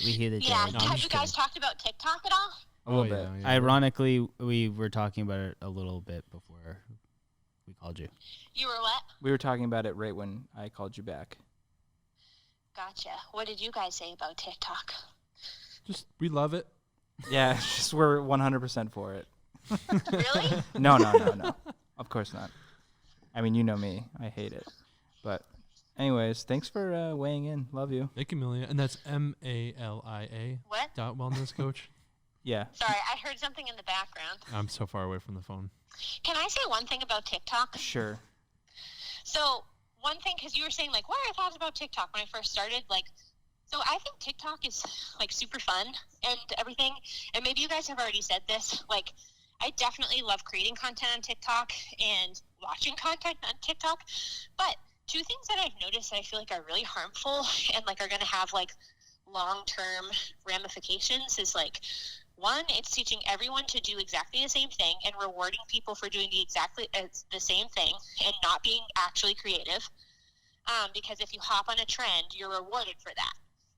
We hear that. Yeah, No, have you guys talked about TikTok at all? A little bit. Yeah. Ironically, we were talking about it a little bit before we called you. You were what? We were talking about it right when I called you back. Gotcha. What did you guys say about TikTok? Just, we love it. Yeah, just we're 100% for it. Really? No. Of course not. I mean, you know me. I hate it. But anyways, thanks for weighing in. Love you. Thank you, Malia. And that's MALIA. What? Wellness coach. Yeah. Sorry, I heard something in the background. I'm so far away from the phone. Can I say one thing about TikTok? Sure. So one thing, because you were saying, like, what are your thoughts about TikTok when I first started? Like, so I think TikTok is, like, super fun and everything. And maybe you guys have already said this. Like, I definitely love creating content on TikTok and watching content on TikTok. But two things that I've noticed that I feel like are really harmful and, like, are going to have, like, long-term ramifications is, like, one, it's teaching everyone to do exactly the same thing and rewarding people for doing the same thing and not being actually creative. Because if you hop on a trend, you're rewarded for that.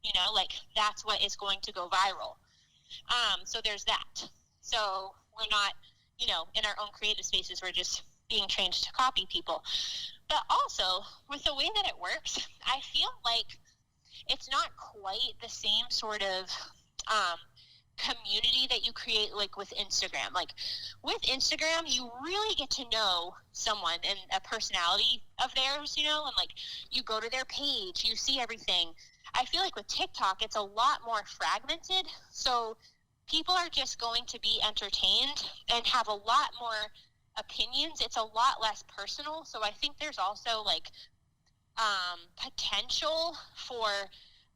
You know, like, that's what is going to go viral. So there's that. So we're not, you know, in our own creative spaces, we're just being trained to copy people. But also, with the way that it works, I feel like it's not quite the same sort of community that you create, like, with Instagram. Like, with Instagram, you really get to know someone and a personality of theirs, you know, and, like, you go to their page, you see everything. I feel like with TikTok, it's a lot more fragmented, so people are just going to be entertained and have a lot more opinions. It's a lot less personal, so I think there's also, like, potential for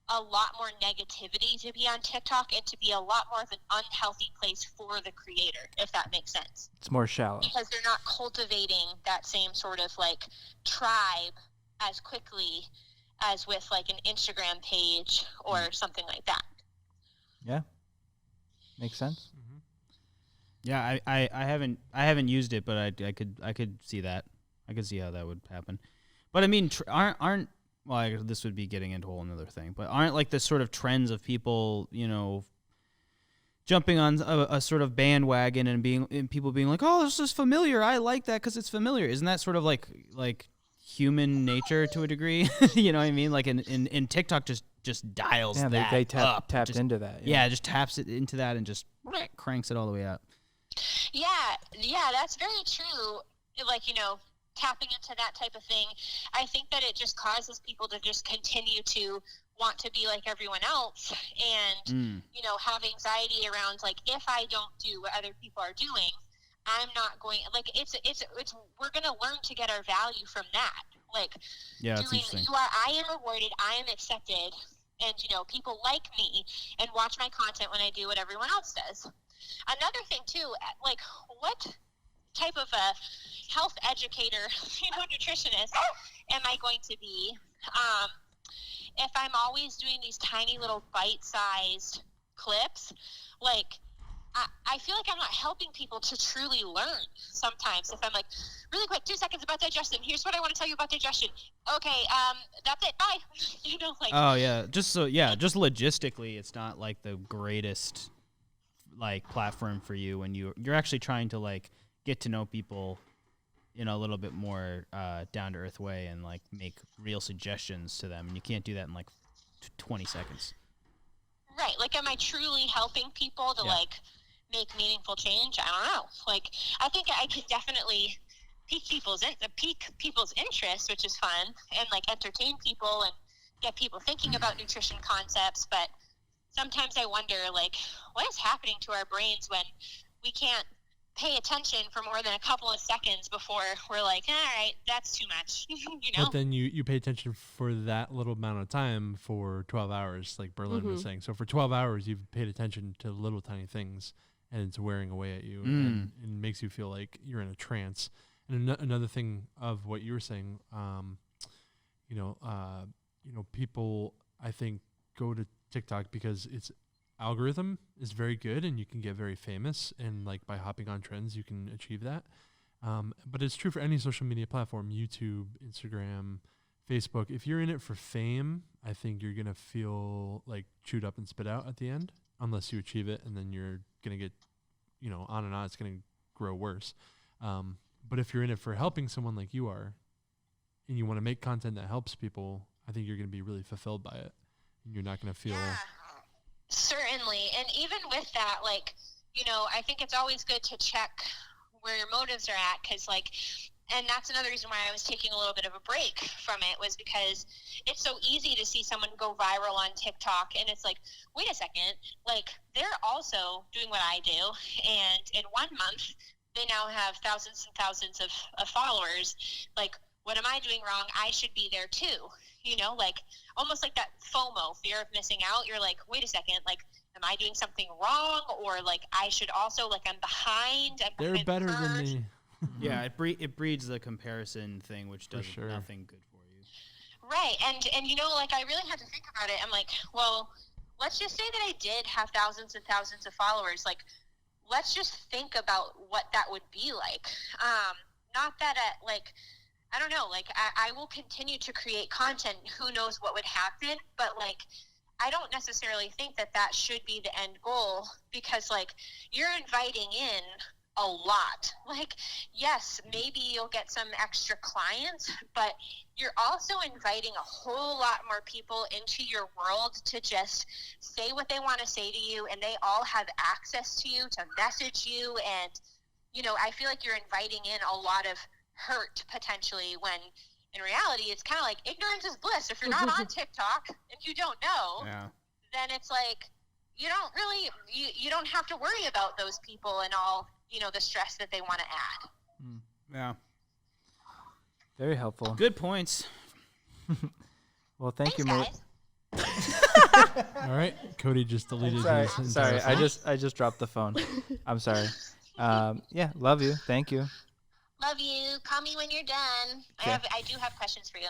a lot more negativity to be on TikTok and to be a lot more of an unhealthy place for the creator, if that makes sense. It's more shallow. Because they're not cultivating that same sort of, like, tribe as quickly as with, like, an Instagram page or something like that. Yeah. Makes sense. Mm-hmm. Yeah, I haven't used it, but I could see that. I could see how that would happen. But I mean, aren't well, this would be getting into a whole another thing, but aren't, like, the sort of trends of people, you know, jumping on a sort of bandwagon and people being like, oh, this is familiar, I like that because it's familiar. Isn't that sort of like human nature to a degree? You know what I mean? Like, in TikTok just dials that they up. tapped just, into that. Yeah, just taps it into that and just cranks it all the way up. Yeah, that's very true. Like, you know, tapping into that type of thing, I think that it just causes people to just continue to want to be like everyone else and, you know, have anxiety around, like, if I don't do what other people are doing, I'm not going, like, it's we're going to learn to get our value from that. Like, yeah, that's interesting. I am rewarded, I am accepted, and, you know, people like me and watch my content when I do what everyone else does. Another thing, too, like, what type of a health educator, you know, nutritionist am I going to be if I'm always doing these tiny little bite-sized clips? Like, I feel like I'm not helping people to truly learn sometimes. If I'm like, really quick, 2 seconds about digestion. Here's what I want to tell you about digestion. Okay, that's it. Bye. You know, like. Oh yeah, just logistically, it's not like the greatest, like, platform for you when you're actually trying to, like, get to know people in a little bit more down to earth way and, like, make real suggestions to them. And you can't do that in, like, 20 seconds. Right. Like, am I truly helping people to like make meaningful change? I don't know. Like, I think I could definitely pique people's interest, which is fun, and, like, entertain people and get people thinking about nutrition concepts. But sometimes I wonder, like, what is happening to our brains when we can't pay attention for more than a couple of seconds before we're like, all right, that's too much. You know? But then you pay attention for that little amount of time for 12 hours, like Berlin was saying. So for 12 hours, you've paid attention to little tiny things, and it's wearing away at you and makes you feel like you're in a trance. And another thing of what you were saying, people, I think, go to TikTok because its algorithm is very good and you can get very famous, and, like, by hopping on trends you can achieve that. But it's true for any social media platform: YouTube, Instagram, Facebook, if you're in it for fame, I think you're going to feel like chewed up and spit out at the end unless you achieve it, and then you're going to get, on and on. It's going to grow worse. But if you're in it for helping someone like you are, and you want to make content that helps people, I think you're going to be really fulfilled by it. And you're not going to feel... Yeah, certainly. And even with that, like, I think it's always good to check where your motives are at, because, like, and that's another reason why I was taking a little bit of a break from it, was because it's so easy to see someone go viral on TikTok, and it's like, wait a second, like, they're also doing what I do, and in 1 month, they now have thousands and thousands of followers. Like, what am I doing wrong? I should be there too. Like, almost like that FOMO, fear of missing out. You're like, wait a second, like, am I doing something wrong? Or, like, I should also, like, I'm behind. They're better than me. Yeah, it breeds the comparison thing, which does nothing good for you. Right, and like, I really had to think about it. I'm like, well, let's just say that I did have thousands and thousands of followers. Like, let's just think about what that would be like. Not that, I don't know, like, I will continue to create content. Who knows what would happen, but, like, I don't necessarily think that should be the end goal, because, like, you're inviting in a lot. Like, yes, maybe you'll get some extra clients, but you're also inviting a whole lot more people into your world to just say what they want to say to you, and they all have access to you to message you. And, I feel like you're inviting in a lot of hurt potentially, when in reality it's kind of like ignorance is bliss. If you're not on TikTok and you don't know, then it's like you don't really you don't have to worry about those people and all the stress that they want to add. Yeah, very helpful. Good points. Well, thank Thanks, you, mate. guys. All right, Cody just deleted his Sorry, entire phone. I just dropped the phone. I'm sorry. Yeah, love you. Thank you. Love you. Call me when you're done. Okay. I do have questions for you.